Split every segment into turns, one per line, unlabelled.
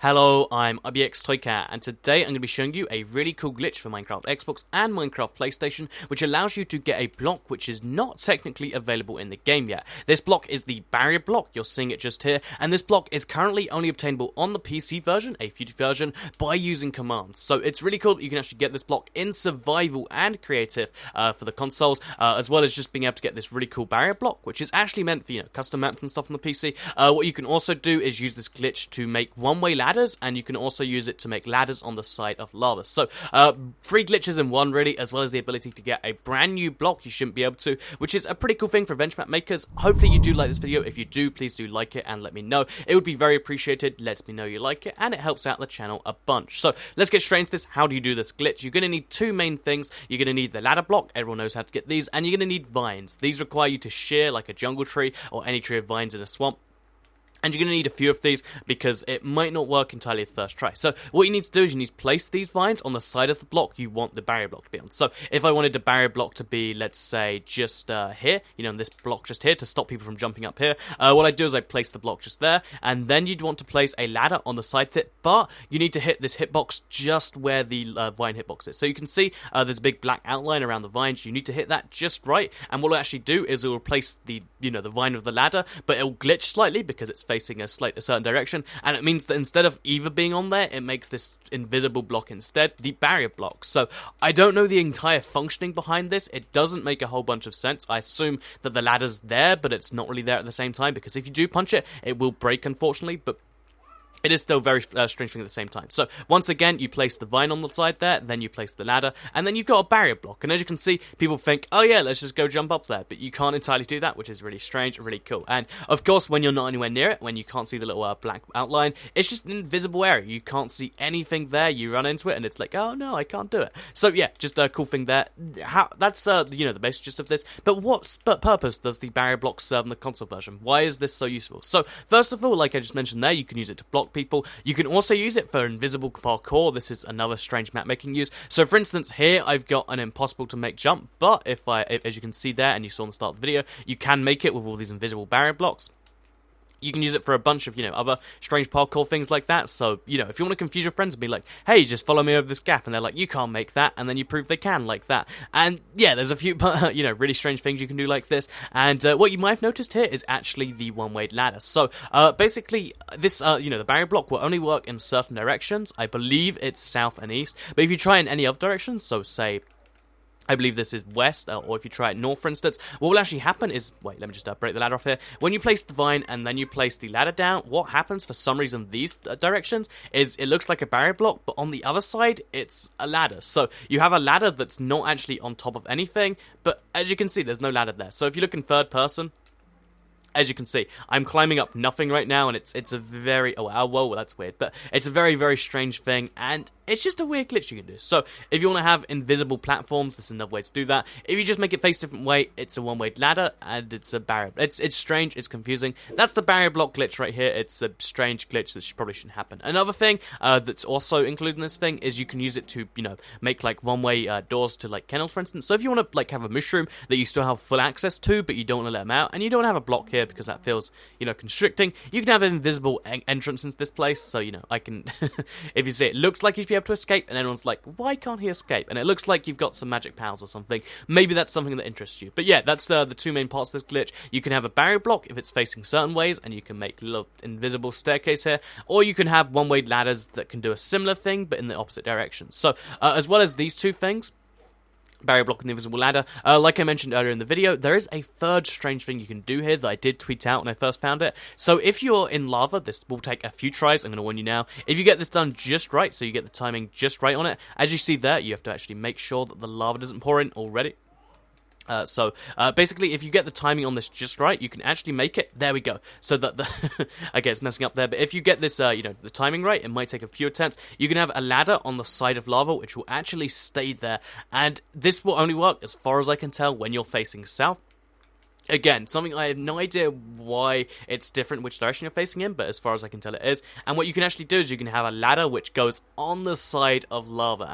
Hello, I'm IBXToyCat, and today I'm going to be showing you a really cool glitch for Minecraft Xbox and Minecraft PlayStation, which allows you to get a block which is not technically available in the game yet. This block is the barrier block, you're seeing it just here, and this block is currently only obtainable on the PC version, a future version, by using commands. So it's really cool that you can actually get this block in survival and creative for the consoles, as well as just being able to get this really cool barrier block, which is actually meant for, custom maps and stuff on the PC. What you can also do is use this glitch to make one-way ladders, and you can also use it to make ladders on the side of lava. So, 3 glitches in one, really, as well as the ability to get a brand new block you shouldn't be able to, which is a pretty cool thing for bench map makers. Hopefully you do like this video. If you do, please do like it and let me know. It would be very appreciated. Lets me know you like it, and it helps out the channel a bunch. So, let's get straight into this. How do you do this glitch? You're going to need 2 main things. You're going to need the ladder block. Everyone knows how to get these. And you're going to need vines. These require you to shear like a jungle tree or any tree of vines in a swamp. And you're going to need a few of these because it might not work entirely the first try. So what you need to do is you need to place these vines on the side of the block you want the barrier block to be on. So if I wanted the barrier block to be, let's say, just here, in this block just here to stop people from jumping up here, what I do is I place the block just there, and then you'd want to place a ladder on the side of it, but you need to hit this hitbox just where the vine hitbox is. So you can see there's a big black outline around the vines. You need to hit that just right, and what it'll actually do is it will replace the, the vine of the ladder, but it'll glitch slightly because it's facing a certain direction, and it means that instead of either being on there, it makes this invisible block instead, the barrier block. So I don't know the entire functioning behind this. It doesn't make a whole bunch of sense. I assume that the ladder's there, but it's not really there at the same time, because if you do punch it, it will break, unfortunately, but it is still very strange thing at the same time. So, once again, you place the vine on the side there, then you place the ladder, and then you've got a barrier block. And as you can see, people think, oh yeah, let's just go jump up there. But you can't entirely do that, which is really strange, really cool. And, of course, when you're not anywhere near it, when you can't see the little black outline, it's just an invisible area. You can't see anything there. You run into it, and it's like, oh no, I can't do it. So, yeah, just a cool thing there. That's, the basic gist of this. But what purpose does the barrier block serve in the console version? Why is this so useful? So, first of all, like I just mentioned there, you can use it to block people. You can also use it for invisible parkour. This is another strange map making use. So for instance, here I've got an impossible to make jump, but if as you can see there, and you saw in the start of the video, you can make it with all these invisible barrier blocks. You can use it for a bunch of, other strange parkour things like that. So, if you want to confuse your friends and be like, hey, just follow me over this gap, and they're like, you can't make that, and then you prove they can like that. And, yeah, there's a few, really strange things you can do like this. And what you might have noticed here is actually the one-way ladder. So, basically, this, the barrier block will only work in certain directions. I believe it's south and east. But if you try in any other directions, so say, I believe this is west, or if you try it north, for instance, what will actually happen is, wait, let me just break the ladder off here. When you place the vine and then you place the ladder down, what happens for some reason these directions is it looks like a barrier block, but on the other side, it's a ladder. So you have a ladder that's not actually on top of anything, but as you can see, there's no ladder there. So if you look in third person, as you can see, I'm climbing up nothing right now, and it's a very, whoa, that's weird, but it's a very, very strange thing, and it's just a weird glitch you can do. So, if you want to have invisible platforms, this is another way to do that. If you just make it face a different way, it's a one-way ladder, and it's a barrier. It's strange, it's confusing. That's the barrier block glitch right here. It's a strange glitch that probably shouldn't happen. Another thing that's also included in this thing is you can use it to, make, like, one-way doors to, like, kennels, for instance. So, if you want to, like, have a mushroom that you still have full access to, but you don't want to let them out, and you don't have a block here because that feels, constricting, you can have an invisible entrance into this place. So, I can, if you see it looks like you should be able to escape, and everyone's like, why can't he escape? And it looks like you've got some magic powers or something. Maybe that's something that interests you. But yeah, that's the 2 main parts of this glitch. You can have a barrier block if it's facing certain ways, and you can make a little invisible staircase here, or you can have one-way ladders that can do a similar thing, but in the opposite direction. So, as well as these 2 things, barrier block and the invisible ladder, like I mentioned earlier in the video, there is a third strange thing you can do here that I did tweet out when I first found it. So if you're in lava, this will take a few tries, I'm going to warn you now. If you get this done just right, so you get the timing just right on it, as you see there, you have to actually make sure that the lava doesn't pour in already. Basically, if you get the timing on this just right, you can actually make it. There we go. So that the okay, it's messing up there. But if you get this, the timing right, it might take a few attempts. You can have a ladder on the side of lava, which will actually stay there. And this will only work, as far as I can tell, when you're facing south. Again, something I have no idea why it's different which direction you're facing in, but as far as I can tell it is. And what you can actually do is you can have a ladder which goes on the side of lava,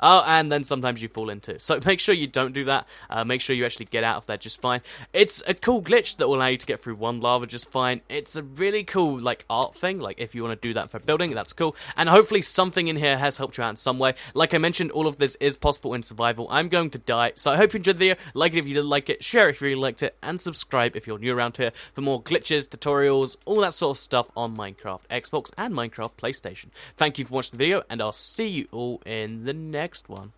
and then sometimes you fall into. So make sure you don't do that. Make sure you actually get out of there just fine. It's a cool glitch that will allow you to get through one lava just fine. It's a really cool like art thing. Like if you want to do that for building, that's cool. And hopefully something in here has helped you out in some way. Like I mentioned, all of this is possible in survival. I'm going to die, so I hope you enjoyed the video. Like it if you did like it, share it if you really liked it, and subscribe if you're new around here for more glitches, tutorials, all that sort of stuff on Minecraft Xbox and Minecraft PlayStation. Thank you for watching the video, and I'll see you all in the next one.